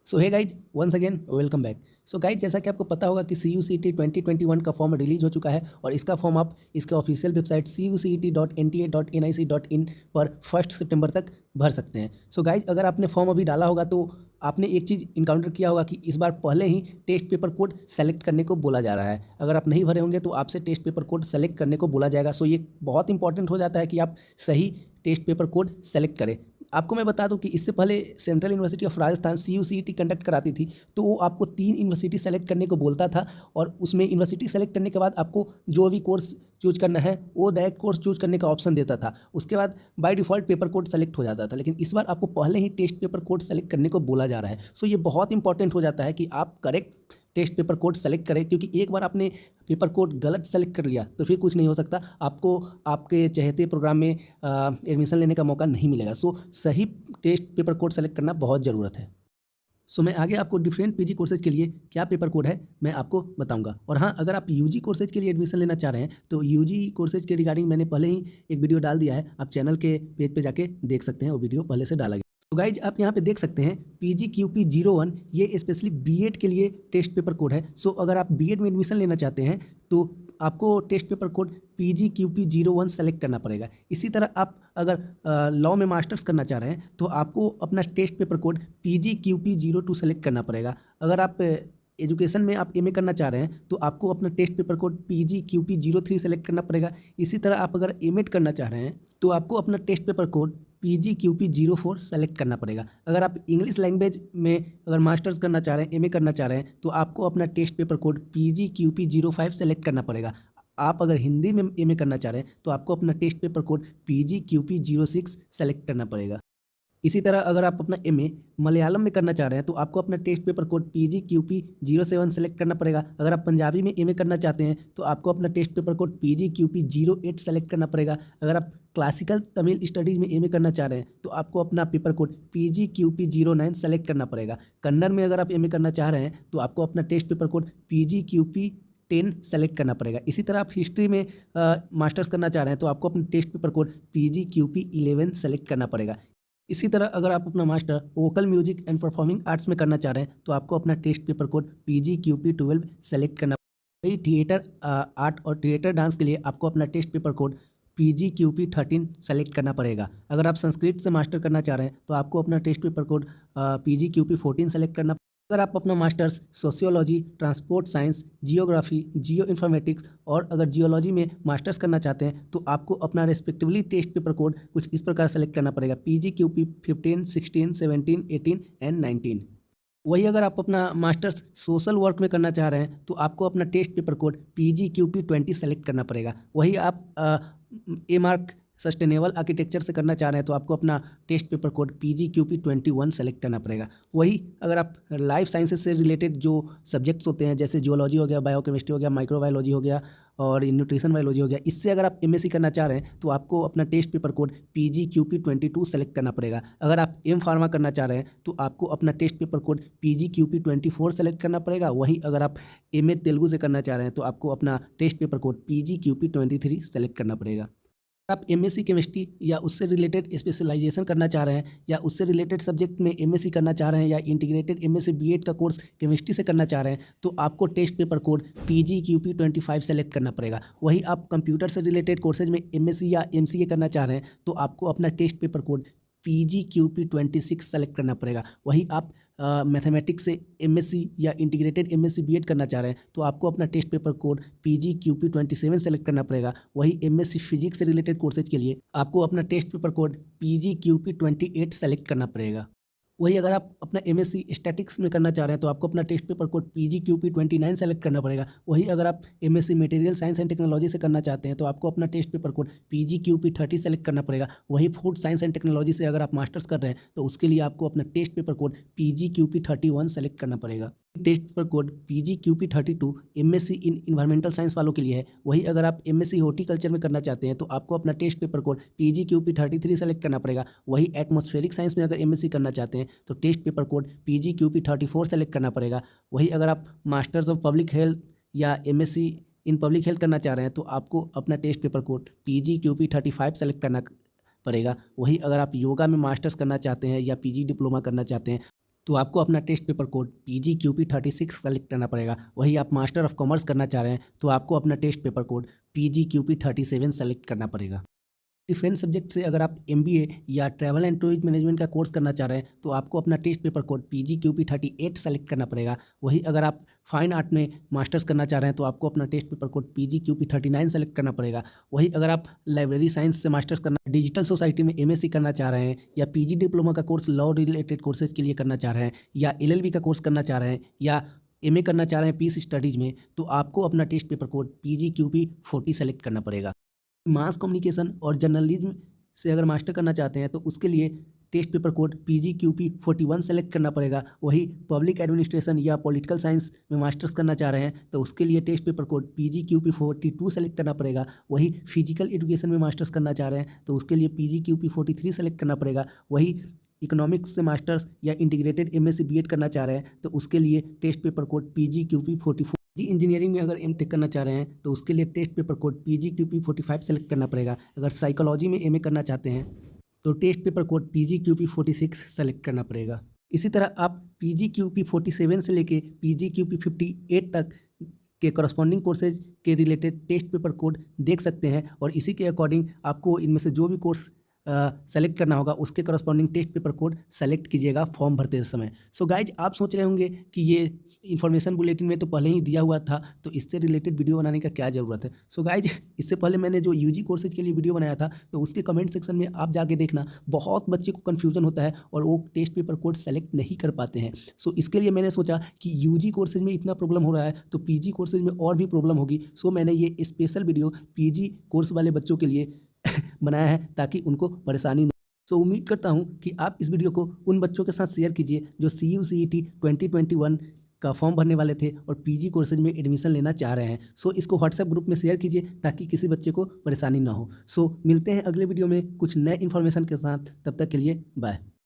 सो hey guys once again welcome back. So guys जैसा कि आपको पता होगा कि CUCET 2021 का फॉर्म रिलीज हो चुका है और इसका फॉर्म आप इसके ऑफिशियल वेबसाइट cucet.nta.nic.in पर 1 सितंबर तक भर सकते हैं। सो गाइज अगर आपने फॉर्म अभी डाला होगा तो आपने एक चीज़ इनकाउंटर किया होगा कि इस बार पहले ही टेस्ट पेपर कोड सेलेक्ट करने को बोला जा रहा है। अगर आप नहीं भरे होंगे तो आपसे टेस्ट पेपर कोड सेलेक्ट करने को बोला जाएगा। सो ये बहुत इंपॉर्टेंट हो जाता है कि आप सही टेस्ट पेपर कोड सेलेक्ट करें। आपको मैं बता दूं कि इससे पहले central university of Rajasthan CUCET conduct कराती थी, तो वो आपको 3 यूनिवर्सिटी सेलेक्ट करने को बोलता था और उसमें यूनिवर्सिटी सेलेक्ट करने के बाद आपको जो भी कोर्स चूज करना है वो डायरेक्ट कोर्स चूज करने का ऑप्शन देता था। उसके बाद by default paper code select हो जाता था, लेकिन इस बार आपको पहले ही टेस्ट पेपर कोड सेलेक्ट करने को बोला जा रहा है। सो ये बहुत इंपॉर्टेंट हो जाता है कि आप correct test paper code select करें, क्योंकि एक बार आपने पेपर कोड गलत सेलेक्ट कर लिया तो फिर कुछ नहीं हो सकता, आपको आपके चहेते प्रोग्राम में एडमिशन लेने का मौका नहीं मिलेगा। सो सही टेस्ट पेपर कोड सेलेक्ट करना बहुत ज़रूरत है। सो मैं आगे आपको डिफरेंट PG कोर्सेज के लिए क्या पेपर कोड है मैं आपको बताऊंगा। और हाँ, अगर आप UG कोर्सेज के लिए एडमिशन लेना चाह रहे हैं तो UG कोर्सेज के रिगार्डिंग मैंने पहले ही एक वीडियो डाल दिया है, आप चैनल के पेज पे जाके देख सकते हैं, वो वीडियो पहले से डाला गया। तो गाइज आप यहाँ पे देख सकते हैं PGQP01, ये स्पेशली B.Ed के लिए टेस्ट पेपर कोड है। सो अगर आप B.Ed में एडमिशन लेना चाहते हैं तो आपको test paper code PGQP01 select करना पड़ेगा। इसी तरह आप अगर लॉ में मास्टर्स करना चाह रहे हैं तो आपको अपना test paper code PGQP02 select करना पड़ेगा। अगर आप एजुकेशन में आप MA करना चाह रहे हैं तो आपको अपना test paper code PGQP03 select करना पड़ेगा। इसी तरह आप अगर M.Ed करना चाह रहे हैं तो आपको अपना test paper code PGQP04 select करना पड़ेगा। अगर आप इंग्लिश लैंग्वेज में अगर मास्टर्स करना चाह रहे हैं, MA करना चाह रहे हैं तो आपको अपना test paper code PGQP05 select करना पड़ेगा। आप अगर हिंदी में MA करना चाह रहे हैं तो आपको अपना test paper code PGQP06 select करना पड़ेगा। इसी तरह अगर आप अपना MA मलयालम में करना चाह रहे हैं तो आपको अपना test paper code PGQP07 select करना पड़ेगा। अगर आप पंजाबी में MA करना चाहते हैं तो आपको अपना test paper code PGQP08 select करना पड़ेगा। अगर आप क्लासिकल तमिल स्टडीज़ में MA करना चाह रहे हैं तो आपको अपना पेपर कोड PGQP09 सेलेक्ट करना पड़ेगा। कन्नड़ में अगर आप MA करना चाह रहे हैं तो आपको अपना test paper code PGQP10 select करना पड़ेगा। इसी तरह आप हिस्ट्री में मास्टर्स करना चाह रहे हैं तो आपको अपना test paper code PGQP11 select करना पड़ेगा। इसी तरह अगर आप अपना master vocal music and performing arts में करना चाह रहे हैं तो आपको अपना test paper code PGQP12 select करना पड़ेगा। वही थिएटर आर्ट और थिएटर डांस के लिए आपको अपना test paper code PGQP13 select करना पड़ेगा। अगर आप संस्कृत से मास्टर करना चाह रहे हैं तो आपको अपना test paper code PGQP14 select करना। अगर आप अपना masters sociology, transport science, geography, geo informatics और अगर जियोलॉजी में मास्टर्स करना चाहते हैं तो आपको अपना रेस्पेक्टिवली टेस्ट पेपर कोड कुछ इस प्रकार सेलेक्ट करना पड़ेगा PGQP15, 16, 17, 18 एंड 19। वही अगर आप अपना मास्टर्स सोशल वर्क में करना चाह रहे हैं तो आपको अपना test paper code PGQP20 select करना पड़ेगा। वही आप A.Mark सस्टेनेबल आर्किटेक्चर से करना चाह रहे हैं तो आपको अपना test paper code PGQP21 select करना पड़ेगा। वही अगर आप लाइफ साइंसेज से रिलेटेड जो सब्जेक्ट्स होते हैं जैसे जियोलॉजी हो गया, बायोकेमिस्ट्री हो गया, माइक्रोबायोलॉजी हो गया और न्यूट्रिशन बायोलॉजी हो गया, इससे अगर आप MSc करना चाह रहे हैं तो आपको अपना test paper code PGQP22 select करना पड़ेगा। अगर आप M.Pharma करना चाह रहे हैं तो आपको अपना test paper code PGQP24 select करना पड़ेगा। वहीं अगर आप MA तेलुगु से करना चाह रहे हैं तो आपको अपना test paper code PGQP23 select करना पड़ेगा। आप MSc केमिस्ट्री या उससे रिलेटेड स्पेशलाइजेशन करना चाह रहे हैं या उससे रिलेटेड सब्जेक्ट में MSc करना चाह रहे हैं या इंटीग्रेटेड MSc B.Ed का कोर्स केमिस्ट्री से करना चाह रहे हैं तो आपको test paper code PGQP25 select करना पड़ेगा। वही आप कंप्यूटर से रिलेटेड कोर्सेज में MSc या MCA करना चाह रहे हैं तो आपको अपना test paper code PGQP26 select करना पड़ेगा। वही आप मैथमेटिक्स से MSc या इंटीग्रेटेड MSc B.Ed करना चाह रहे हैं तो आपको अपना test paper code PGQP27 select करना पड़ेगा। वही MSc फिजिक्स से रिलेटेड कोर्सेज के लिए आपको अपना test paper code PGQP28 select करना पड़ेगा। वही अगर आप अपना MSc स्टैटिक्स में करना चाह रहे हैं तो आपको अपना test paper code PGQP29 select करना पड़ेगा। वही अगर आप MSc material science and technology से करना चाहते हैं तो आपको अपना test paper code PGQP30 select करना पड़ेगा। वही फूड साइंस एंड टेक्नोलॉजी से अगर आप मास्टर्स कर रहे हैं तो उसके लिए आपको अपना test paper code PGQP31 select करना पड़ेगा। Test paper code PGQP32 MSc in environmental science वालों के लिए है। वही अगर आप MSc हॉर्टिकल्चर में करना चाहते हैं तो आपको अपना test paper code PGQP33 select करना पड़ेगा। वही एटमॉस्फेरिक साइंस में अगर MSc करना चाहते हैं तो test paper code PGQP34 select करना पड़ेगा। वही अगर आप मास्टर्स ऑफ पब्लिक हेल्थ या MSc इन पब्लिक हेल्थ करना चाह रहे हैं तो आपको अपना test paper code PGQP35 select करना पड़ेगा। वही अगर आप योगा में मास्टर्स करना चाहते हैं या PG डिप्लोमा करना चाहते हैं तो आपको अपना test paper code PGQP36 select करना पड़ेगा। वही आप मास्टर ऑफ कॉमर्स करना चाह रहे हैं तो आपको अपना test paper code PGQP37 select करना पड़ेगा। डिफरेंट सब्जेक्ट से अगर आप MBA या ट्रैवल एंड टूरिज्म मैनेजमेंट का कोर्स करना चाह रहे हैं तो आपको अपना test paper code PGQP38 select करना पड़ेगा। वही अगर आप फाइन आर्ट में मास्टर्स करना चाह रहे हैं तो आपको अपना test paper code PGQP39 select करना पड़ेगा। वही अगर आप लाइब्रेरी साइंस से मास्टर्स करना, डिजिटल सोसाइटी में MSc करना चाह रहे हैं या PG डिप्लोमा का कोर्स लॉ रिलेटेड कोर्सेज के लिए करना चाह रहे हैं या LLB का कोर्स करना चाह रहे हैं या MA करना चाह रहे हैं पीस स्टडीज़ में, तो आपको अपना test paper code PGQP40 select करना पड़ेगा। मास कम्युनिकेशन और जर्नलिज्म से अगर मास्टर करना चाहते हैं तो उसके लिए test paper code PGQP41 select करना पड़ेगा। वही पब्लिक एडमिनिस्ट्रेशन या पॉलिटिकल साइंस में मास्टर्स करना चाह रहे हैं तो उसके लिए test paper code PGQP42 select करना पड़ेगा। वही फिजिकल एजुकेशन में मास्टर्स करना चाह रहे हैं तो उसके लिए PGQP43 सेलेक्ट करना पड़ेगा। वही इकोनॉमिक्स से मास्टर्स या इंटीग्रेटेड MSc BEd करना चाह रहे हैं तो उसके लिए टेस्ट पेपर कोड PGQP44। जी इंजीनियरिंग में अगर M.Tech करना चाह रहे हैं तो उसके लिए test paper code PGQP45 select करना पड़ेगा। अगर साइकोलॉजी में MA करना चाहते हैं तो test paper code PGQP46 select करना पड़ेगा। इसी तरह आप PGQP47 से लेके PGQP58 तक के करस्पॉन्डिंग कोर्सेज के रिलेटेड टेस्ट पेपर कोड देख सकते हैं और इसी के अकॉर्डिंग आपको इनमें से जो भी कोर्स सेलेक्ट करना होगा उसके corresponding test paper code select कीजिएगा फॉर्म भरते समय। सो गाइज आप सोच रहे होंगे कि ये इन्फॉर्मेशन बुलेटिन में तो पहले ही दिया हुआ था तो इससे रिलेटेड वीडियो बनाने का क्या ज़रूरत है। सो गाइज इससे पहले मैंने जो UG कोर्सेज के लिए वीडियो बनाया था तो उसके कमेंट सेक्शन में आप जाके देखना, बहुत बच्चे को कन्फ्यूजन होता है और वो टेस्ट पेपर कोड सेलेक्ट नहीं कर पाते हैं। सो इसके लिए मैंने सोचा कि UG कोर्सेज में इतना प्रॉब्लम हो रहा है तो PG कोर्सेज में और भी प्रॉब्लम होगी। सो मैंने ये स्पेशल वीडियो PG कोर्स वाले बच्चों के लिए बनाया है ताकि उनको परेशानी न। सो उम्मीद करता हूं कि आप इस वीडियो को उन बच्चों के साथ शेयर कीजिए जो CU CET 2021 का फॉर्म भरने वाले थे और PG कोर्सेज में एडमिशन लेना चाह रहे हैं। सो इसको WhatsApp ग्रुप में शेयर कीजिए ताकि किसी बच्चे को परेशानी ना हो। सो मिलते हैं अगले वीडियो में कुछ नए इन्फॉर्मेशन के साथ, तब तक के लिए बाय।